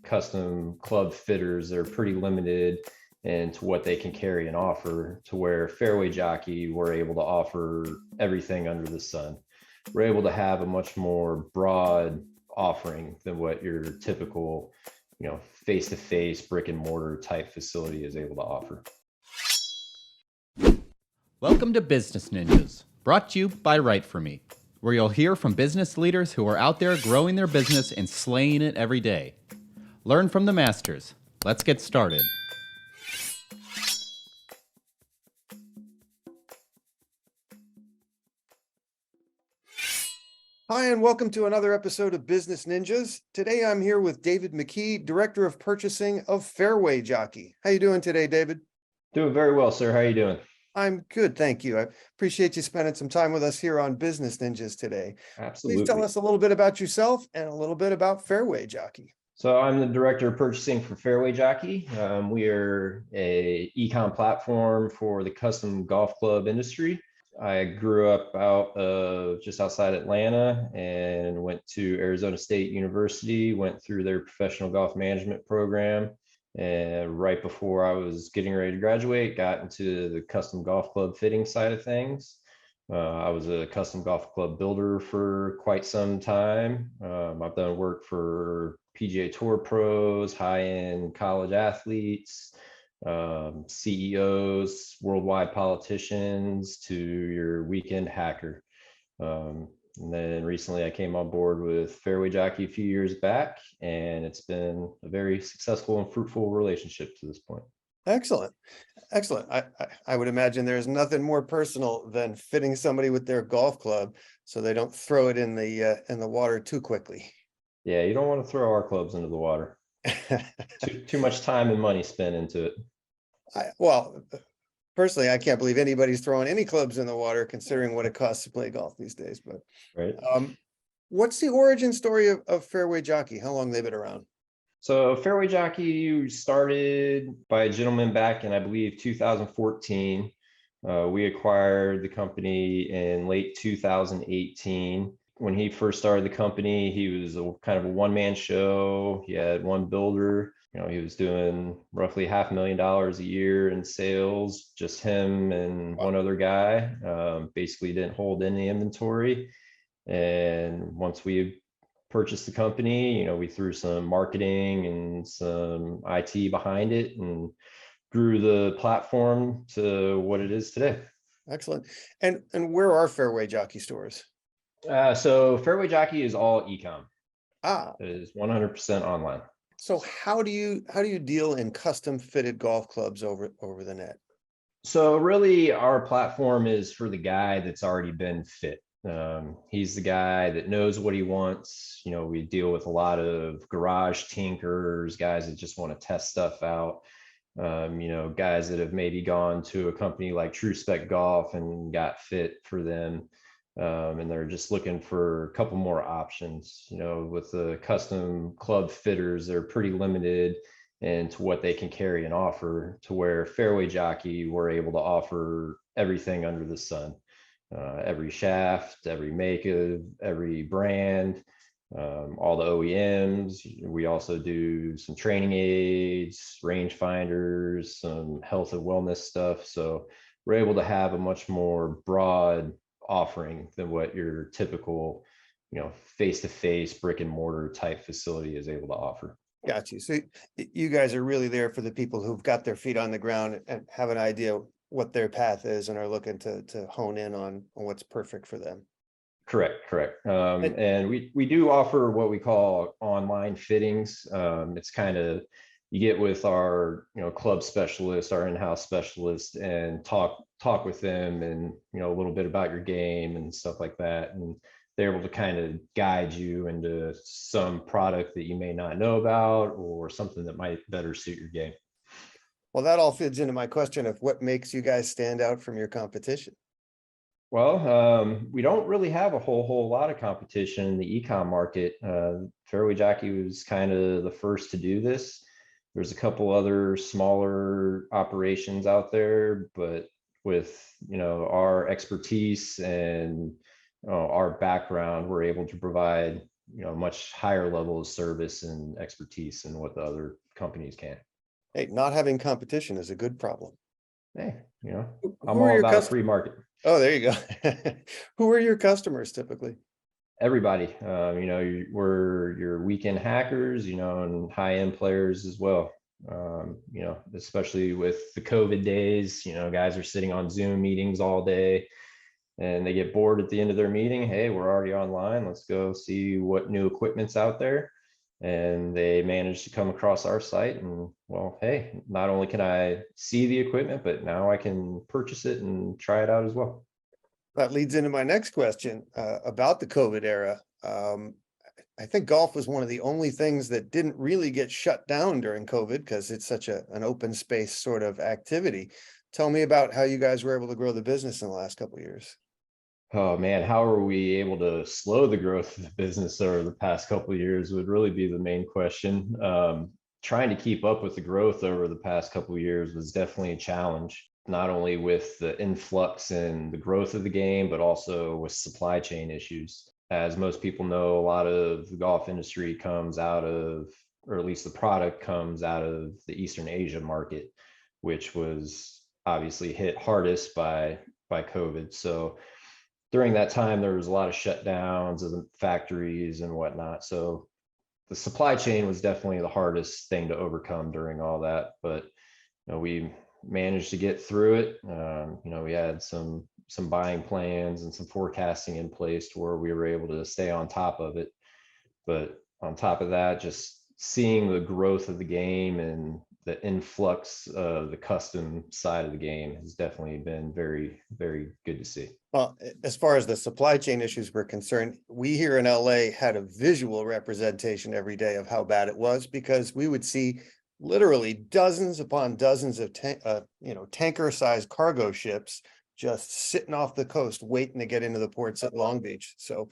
custom club fitters, they're pretty limited into what they can carry and offer, to where Fairway Jockey, we're able to offer everything under the sun. We're able to have a much more broad offering than what your typical, face-to-face brick and mortar type facility is able to offer. Welcome to Business Ninjas, brought to you by WriteForMe, where you'll hear from business leaders who are out there growing their business and slaying it every day. Learn from the masters. Let's get started. Hi, and welcome to another episode of Business Ninjas. Today, I'm here with David McKee, Director of Purchasing of Fairway Jockey. How you doing today, David? Doing very well, sir. How are you doing? I'm good, thank you. I appreciate you spending some time with us here on Business Ninjas today. Absolutely. Please tell us a little bit about yourself and a little bit about Fairway Jockey. So I'm the Director of Purchasing for Fairway Jockey. We are a e-com platform for the custom golf club industry. I grew up out of just outside Atlanta and went to Arizona State University, went through their professional golf management program. And right before I was getting ready to graduate, got into the custom golf club fitting side of things. I was a custom golf club builder for quite some time. I've done work for PGA Tour pros, high-end college athletes, CEOs, worldwide politicians, to your weekend hacker. And then recently I came on board with Fairway Jockey a few years back, and it's been a very successful and fruitful relationship to this point. Excellent. Excellent. I would imagine there's nothing more personal than fitting somebody with their golf club so they don't throw it in the water too quickly. Yeah, you don't want to throw our clubs into the water. Too much time and money spent into it. Well, personally, I can't believe anybody's throwing any clubs in the water, considering what it costs to play golf these days. But right. What's the origin story of Fairway Jockey? How long they've been around? So Fairway Jockey started by a gentleman back in, I believe, 2014. We acquired the company in late 2018. When he first started the company, he was kind of a one-man show. He had one builder. He was doing roughly $500,000 a year in sales, just him and one other guy. Basically didn't hold any inventory. And once we purchased the company, we threw some marketing and some IT behind it and grew the platform to what it is today. Excellent. And where are Fairway Jockey stores? So Fairway Jockey is all e-com. It is 100% online. So how do you deal in custom fitted golf clubs over the net? So really our platform is for the guy that's already been fit. He's the guy that knows what he wants. We deal with a lot of garage tinkers, guys that just want to test stuff out. Guys that have maybe gone to a company like True Spec Golf and got fit for them. And they're just looking for a couple more options. With the custom club fitters, they're pretty limited into what they can carry and offer, to where Fairway Jockey, we're able to offer everything under the sun. Every shaft, every make of every brand, all the OEMs. We also do some training aids, range finders, some health and wellness stuff. So we're able to have a much more broad offering than what your typical, face-to-face brick and mortar type facility is able to offer. Got you. So you guys are really there for the people who've got their feet on the ground and have an idea what their path is and are looking to hone in on what's perfect for them. Correct. And we do offer what we call online fittings. It's kind of, you get with our club specialist, our in-house specialist, and talk with them, and a little bit about your game and stuff like that, and they're able to kind of guide you into some product that you may not know about, or something that might better suit your game. Well, that all fits into my question of what makes you guys stand out from your competition. Well, we don't really have a whole lot of competition in the e-com market. Fairway Jockey was kind of the first to do this. There's a couple other smaller operations out there, but with our expertise and our background, we're able to provide much higher level of service and expertise than what the other companies can. Hey, not having competition is a good problem. Hey, Who I'm are all your about a customers? free market. Oh, there you go. Who are your customers typically? Everybody, we're your weekend hackers, and high end players as well. Especially with the COVID days, guys are sitting on Zoom meetings all day and they get bored at the end of their meeting. Hey, we're already online. Let's go see what new equipment's out there. And they managed to come across our site, and well, hey, not only can I see the equipment, but now I can purchase it and try it out as well. That leads into my next question about the COVID era. I think golf was one of the only things that didn't really get shut down during COVID because it's such an open space sort of activity. Tell me about how you guys were able to grow the business in the last couple of years. Oh man, how are we able to slow the growth of the business over the past couple of years would really be the main question. Trying to keep up with the growth over the past couple of years was definitely a challenge, not only with the influx and the growth of the game, but also with supply chain issues. As most people know, a lot of the golf industry comes out of, or at least the product comes out of the Eastern Asia market, which was obviously hit hardest by COVID. So during that time, there was a lot of shutdowns of the factories and whatnot. So the supply chain was definitely the hardest thing to overcome during all that. But we managed to get through it. We had some buying plans and some forecasting in place to where we were able to stay on top of it. But on top of that, just seeing the growth of the game and the influx of the custom side of the game has definitely been very, very good to see. Well, as far as the supply chain issues were concerned, we here in LA had a visual representation every day of how bad it was, because we would see literally dozens upon dozens of tanker-sized cargo ships just sitting off the coast waiting to get into the ports at Long Beach. So,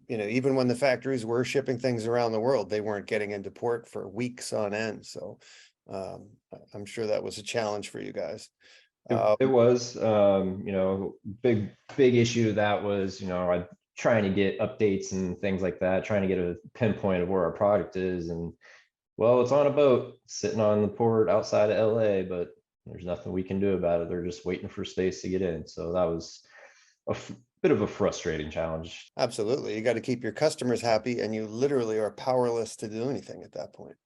even when the factories were shipping things around the world, they weren't getting into port for weeks on end. So I'm sure that was a challenge for you guys. It was, big issue of that was, I trying to get updates and things like that, trying to get a pinpoint of where our product is. And well, it's on a boat sitting on the port outside of LA, but there's nothing we can do about it. They're just waiting for space to get in. So that was a bit of a frustrating challenge. Absolutely. You got to keep your customers happy, and you literally are powerless to do anything at that point.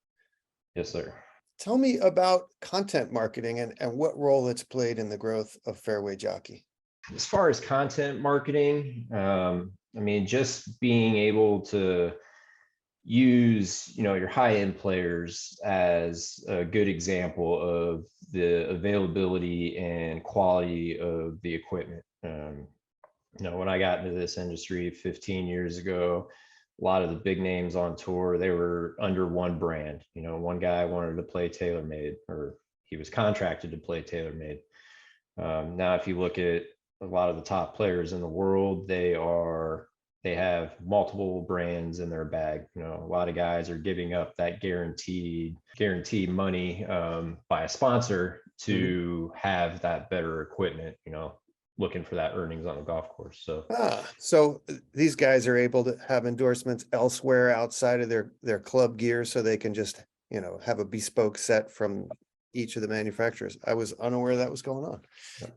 Yes, sir. Tell me about content marketing and what role it's played in the growth of Fairway Jockey. As far as content marketing, just being able to use your high-end players as a good example of the availability and quality of the equipment. When I got into this industry 15 years ago, a lot of the big names on tour, they were under one brand. One guy wanted to play TaylorMade, or he was contracted to play TaylorMade. Now, if you look at a lot of the top players in the world, they have multiple brands in their bag. A lot of guys are giving up that guaranteed money by a sponsor to have that better equipment, looking for that earnings on the golf course. So these guys are able to have endorsements elsewhere outside of their club gear, so they can just, have a bespoke set from each of the manufacturers. I was unaware that was going on. Yeah.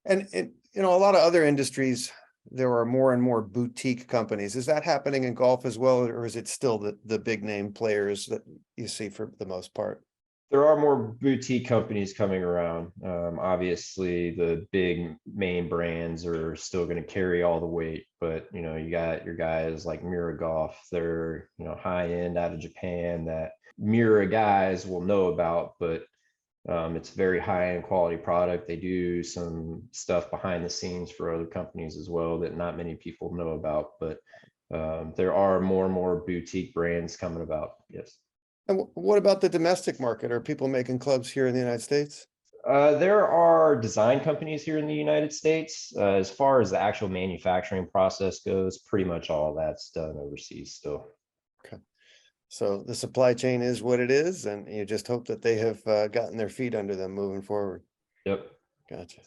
And a lot of other industries, there are more and more boutique companies. Is that happening in golf as well, or is it still the big name players that you see for the most part? There are more boutique companies coming around. Obviously, the big main brands are still going to carry all the weight, but you got your guys like Mira Golf. They're high end out of Japan that Mira guys will know about, but it's very high end quality product. They do some stuff behind the scenes for other companies as well that not many people know about, but there are more and more boutique brands coming about. Yes. And what about the domestic market? Are people making clubs here in the United States? There are design companies here in the United States. As far as the actual manufacturing process goes, pretty much all that's done overseas still. Okay. So the supply chain is what it is, and you just hope that they have gotten their feet under them moving forward. Yep. Gotcha.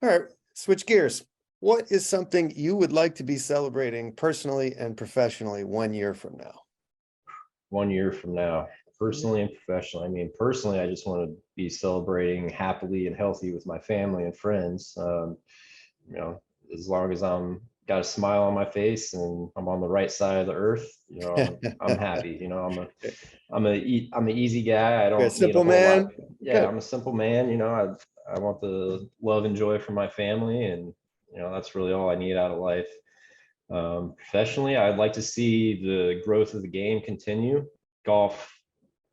All right, switch gears. What is something you would like to be celebrating personally and professionally 1 year from now? 1 year from now, personally and professionally. I mean, personally, I just want to be celebrating happily and healthy with my family and friends. You know, as long as I'm got a smile on my face and I'm on the right side of the earth, I'm happy. I'm an easy guy. I You're a don't need a simple whole lot. man. Yeah, Good. I'm a simple man. I want the love and joy from my family, and that's really all I need out of life. Professionally, I'd like to see the growth of the game continue. Golf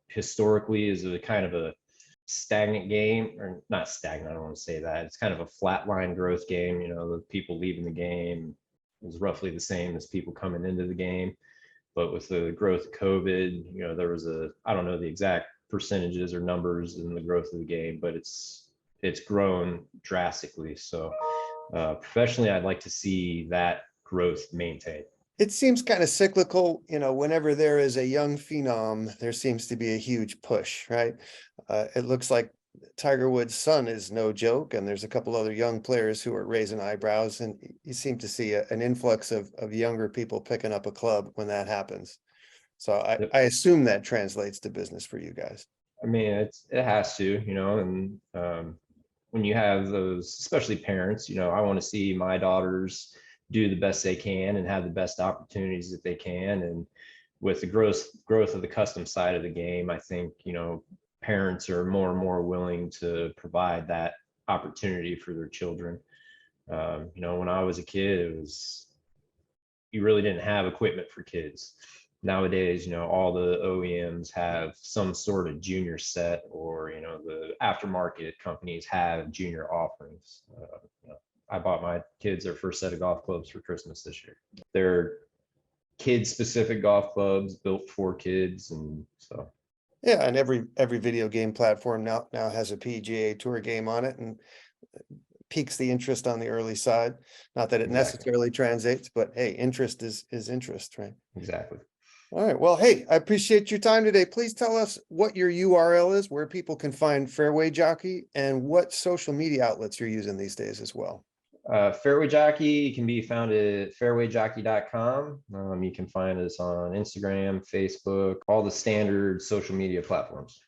historically is a kind of a stagnant game, or not stagnant, I don't want to say that. It's kind of a flatline growth game. The people leaving the game is roughly the same as people coming into the game. But with the growth of COVID, there was I don't know the exact percentages or numbers in the growth of the game, but it's grown drastically. So professionally, I'd like to see that growth maintained. It seems kind of cyclical, whenever there is a young phenom, there seems to be a huge push, right? It looks like Tiger Woods' son is no joke, and there's a couple other young players who are raising eyebrows, and you seem to see an influx of younger people picking up a club when that happens. So I assume that translates to business for you guys. I mean, it has to, and when you have those, especially parents, I want to see my daughters do the best they can and have the best opportunities that they can. And with the growth of the custom side of the game, I think, parents are more and more willing to provide that opportunity for their children. When I was a kid, you really didn't have equipment for kids. Nowadays, all the OEMs have some sort of junior set, or the aftermarket companies have junior offerings. I bought my kids their first set of golf clubs for Christmas this year. They're kid specific golf clubs built for kids, and so Yeah, and every video game platform now has a PGA Tour game on it, and piques the interest on the early side. Not that it exactly. necessarily translates, but hey, interest is interest, right? Exactly. All right. Well, hey, I appreciate your time today. Please tell us what your URL is, where people can find Fairway Jockey, and what social media outlets you're using these days as well. Fairway Jockey can be found at fairwayjockey.com. You can find us on Instagram, Facebook, all the standard social media platforms.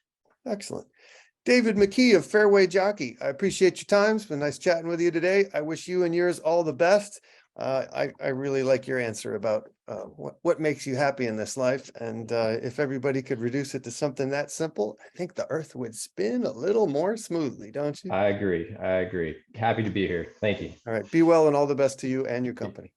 Excellent. David McKee of Fairway Jockey, I appreciate your time. It's been nice chatting with you today. I wish you and yours all the best. I really like your answer about what makes you happy in this life. And if everybody could reduce it to something that simple, I think the earth would spin a little more smoothly, don't you? I agree. Happy to be here. Thank you. All right. Be well, and all the best to you and your company.